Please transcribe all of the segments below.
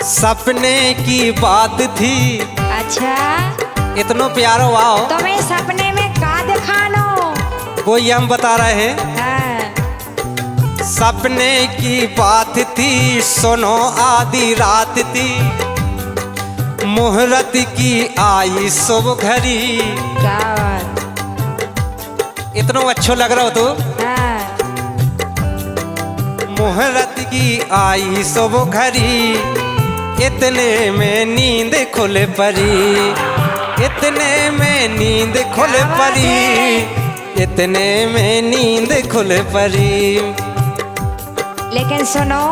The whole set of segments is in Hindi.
सपने की बात थी। अच्छा, इतना प्यारो आओ तुम्हें सपने में का दिखानो? वो ये हम बता रहे हैं। हाँ। सपने की बात थी, सुनो आधी रात थी, मुहूर्त की आई शुभ घड़ी। क्या बात। इतना अच्छो लग रहा हो तो। हाँ। मुहूर्त की आई शुभ घड़ी, इतने में नींद खुल परी, इतने में नींद खुल परी, इतने में नींद खुल परी। लेकिन सुनो,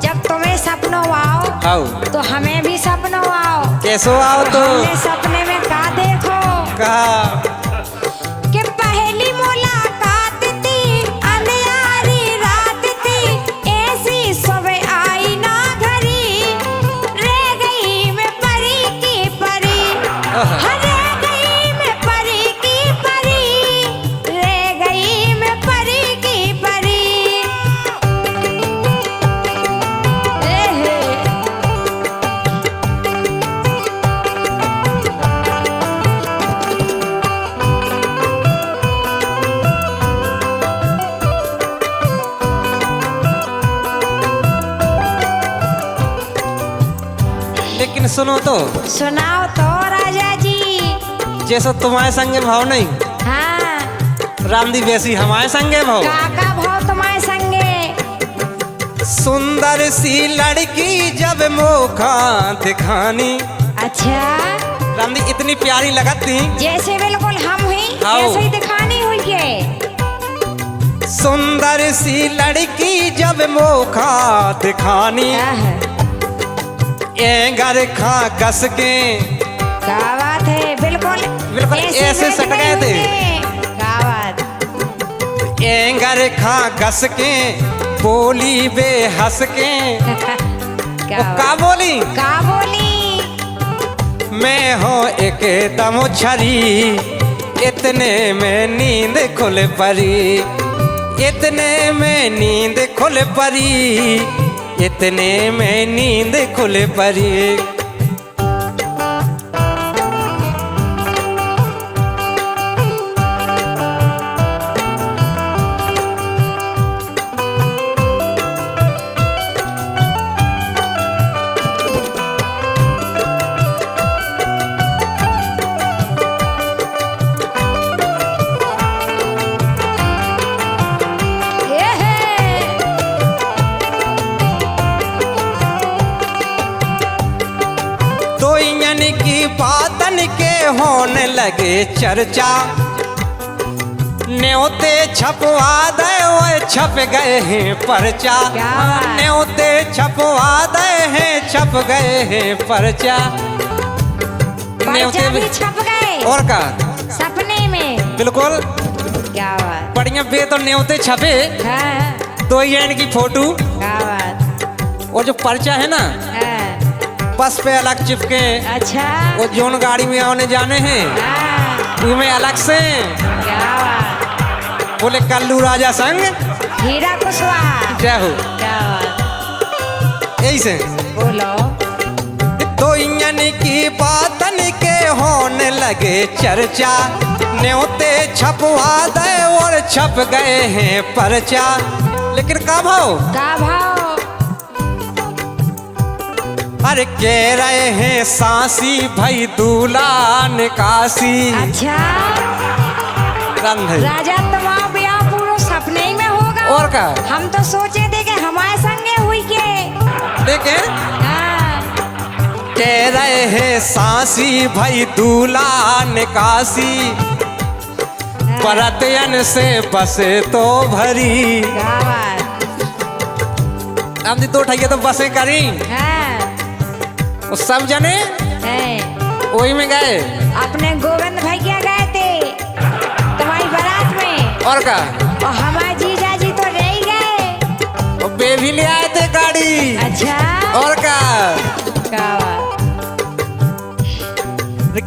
जब तुम्हें सपनों आओ तो हमें भी सपनों आओ। कैसो आओ तो? हमने सपने में का देखो? कहा कि पहली मुलाकात थी, अंधियारी रात थी, ऐसी सुबह आई ना घड़ी, रह गई मैं परी की परी, रह गई मैं परी की परी, रह गई मैं परी की परी। लेकिन सुनो तो। सुनाओ तो राजा जी। जैसा तुम्हारे संगे भाव नहीं, हाँ। रामदीप वैसी हमारे संगे भाव। काका भाव तुम्हारे संगे। सुंदर सी लड़की जब मौका दिखानी। अच्छा, रामदीप इतनी प्यारी लगत थी, जैसे बिल्कुल हम हुई आओ। ऐसे ही दिखानी हुई है। सुंदर सी लड़की जब मौका दिखानी, ए घर खा कस के। क्या बात है, बिल्कुल बिल्कुल ऐसे सट गए थे। क्या बात। ए घर खा कस के, बोली बेहस के। का बोली? का बोली? मैं हो एकदम छरी, इतने में नींद खुल परी, इतने में नींद खुल परी, इतने में नींद खुल परी। की बातन के होने लगे चर्चा, न्योते छपवा दे, वो छप गए हैं परचा। न्योते छपवा दे हैं, छप गए हैं परचा। न्योते भी छप गए। और का सपने में? बिल्कुल। क्या बात। बढ़िया बे तो न्योते छपे। हाँ। दो एंड की फोटो। क्या बात। वो जो परचा है ना, बस पे अलग चिपके। अच्छा। वो जोन गाड़ी में आने जाने हैं, उनमें अलग से। क्या बात। बोले कल्लू राजा संग हीरा कुशवाहा। जय हो। क्या बात। यही से बोलो। तो इंजन की बातन के होने लगे चर्चा, न्योते छपवा दे और छप गए हैं परचा। लेकिन का भाव? का भाव? अरे कह रहे हैं सांसी भाई दूल्हा निकासी। अच्छा। रंग राजा तुम्हारा ब्याह पूरा सपने ही में होगा। और का? हम तो सोचे थे कि हमारे संगे हुई के। लेकिन कह रहे हैं सांसी भाई दूल्हा निकासी, परतयन से बसे तो भरी। अब दो ठैया तो बसें करी। वो सब जने वही में गए। अपने गोविंद भैया गए थे तुम्हारी बारात में। और का? और हमारे जीजा जी तो रह गए। वो बे भी ले आए थे गाड़ी। अच्छा। और का?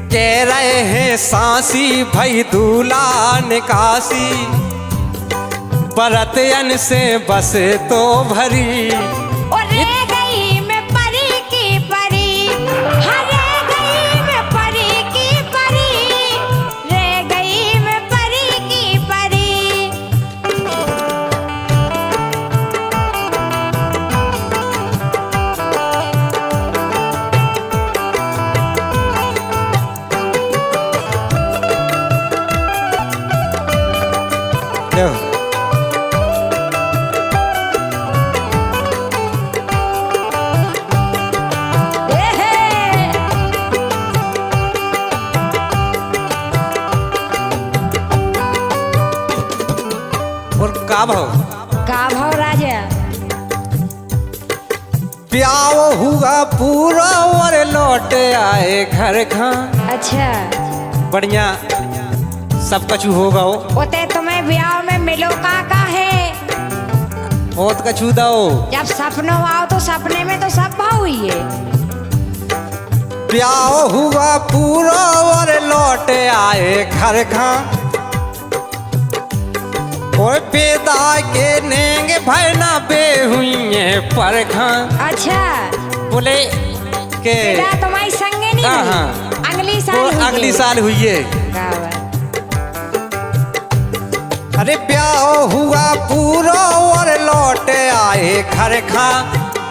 कह रहे हैं सांसी भाई दूल्हा निकासी, परतयन से बसे तो भरी। और रह गई मैं परी की परी। भाव? का भाव राजा? ब्याह हुआ पूरा और लौट आए घर खा। अच्छा, बढ़िया सब कछु होगा हो। ओते तुम्हें ब्याह में मिलो का है? बहुत कछु दो। जब सपनों आओ तो सपने में तो सब भाव हुई है। ब्याह हुआ पूरा और लौट आए घर खा। और बेदा के नेंगे भरना बे हुई है पर खा। अच्छा, बोले के बेटा तुम्हारी संगे नहीं हाँ, हुई? हाँ। अगली साल वो हुई है। अगली साल हुई है। का बात? अरे ब्याह हुआ पूरा और लौट आए घर खा।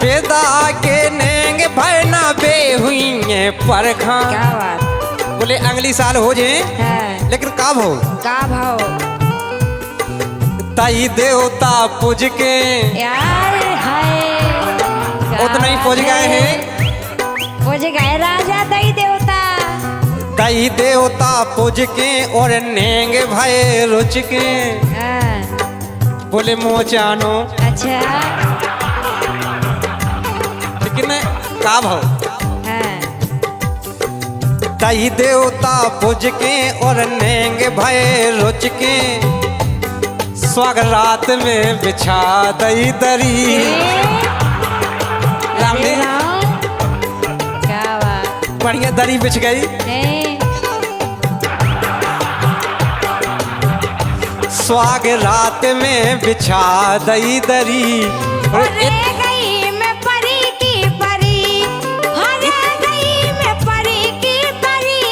बेदा के नेंगे भरना बे हुई है पर खा। क्या बात? बोले अगली साल हो जाए। हाँ। लेकिन कब हो? का भाव? ताई देवता पूज के यार हाय, उतना ही पूज गए हैं। पूज गए राजा दई देवता। ताई देवता पूज के और नेंगे भाई रुच के। हाँ। बोले मोचानो। अच्छा। लेकिन का भाव? हाँ। ताई देवता पूज के और नेंगे भाई रुच के। स्वाग रात में बिछा दई दरी। राम जी क्या बात? बढ़िया दरी बिछ गई। स्वाग रात में बिछा दई दरी। रे गई मैं परी की परी, रे गई मैं परी की परी,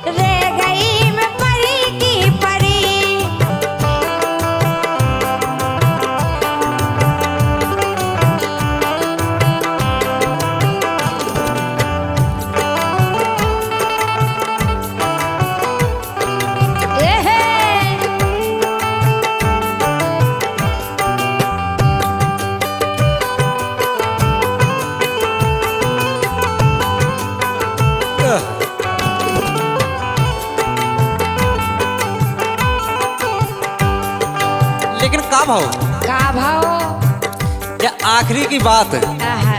रे गई मैं परी की परी। लेकिन का भाव? का भाव? या आखिरी की बात आहा,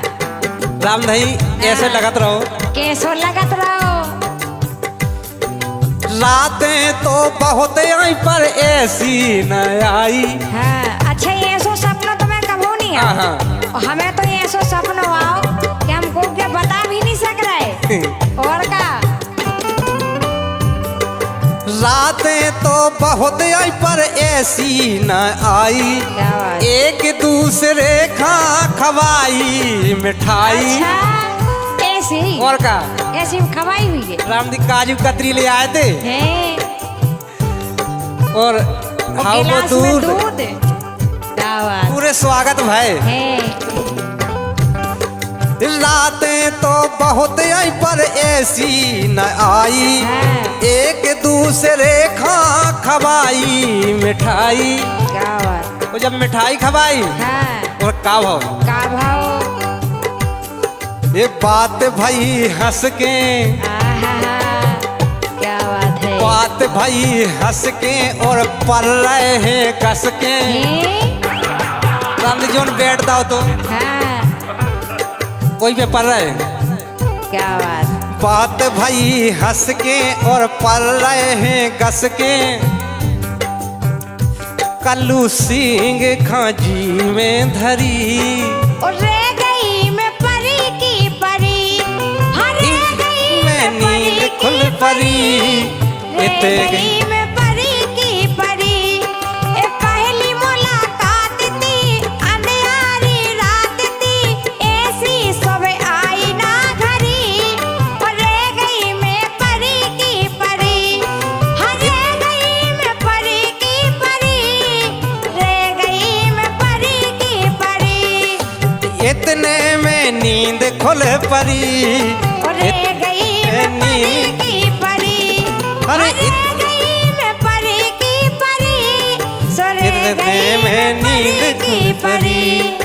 राम भाई ऐसे लगत रहो। कैसो लगत रहो? रातें तो बहुत आई पर ऐसी न आई। हाँ, अच्छा ये ऐसो सपना तुम्हें कभू नहीं हाँ, आया? हाँ। और हमें तो ये ऐसो सपना आओ कि हमको क्या बता भी नहीं सक रहे। और का? रातें तो बहुत आई पर ऐसी न आई। क्या बात? एक दूसरे खा खवाई मिठाई। अच्छा, ऐसी और का? ऐसी खवाई हुई है। राम जी काजू कतरी ले आए थे हैं? और और हाउ वो गिलास में दूध। दूध। क्या बात? पूरे स्वागत भाई। हैं? रातें तो बहुत आई पर ऐसी न आई। हाँ। एक दूसरे खा खवाई मिठाई। क्या बात? वो जब मिठाई खवाई हाँ। और का भाव? का भाव? ये बात भाई हंस के। आहा, क्या बात है? बात भाई हंस के और पर रहे हैं कस के। हैं? राम जी जोन बैठ दाओ तो हाँ। कोई पे पर रहे। क्या बात? बात भाई हंस के और पर रहे हैं कस के। कल्लू सिंह खाजी में धरी। और रह गई मैं परी की परी, हाँ रह गई मैं मैं नींद परी खुल की परी। रह इते गई मैं परी की परी। ए पहली मुलाकात थी, अंधियारी रात थी, ऐसी सब आई ना घरी। और रह गई मैं परी की परी, हाँ रह गई मैं परी की परी, रह गई मैं परी की परी। इतने में नींद खुल परी। और रह गई मैं परी की परी, अरे रह गई मैं परी की परी, सो रह इतने गई में मैं परी नींद की खुल परी। परी।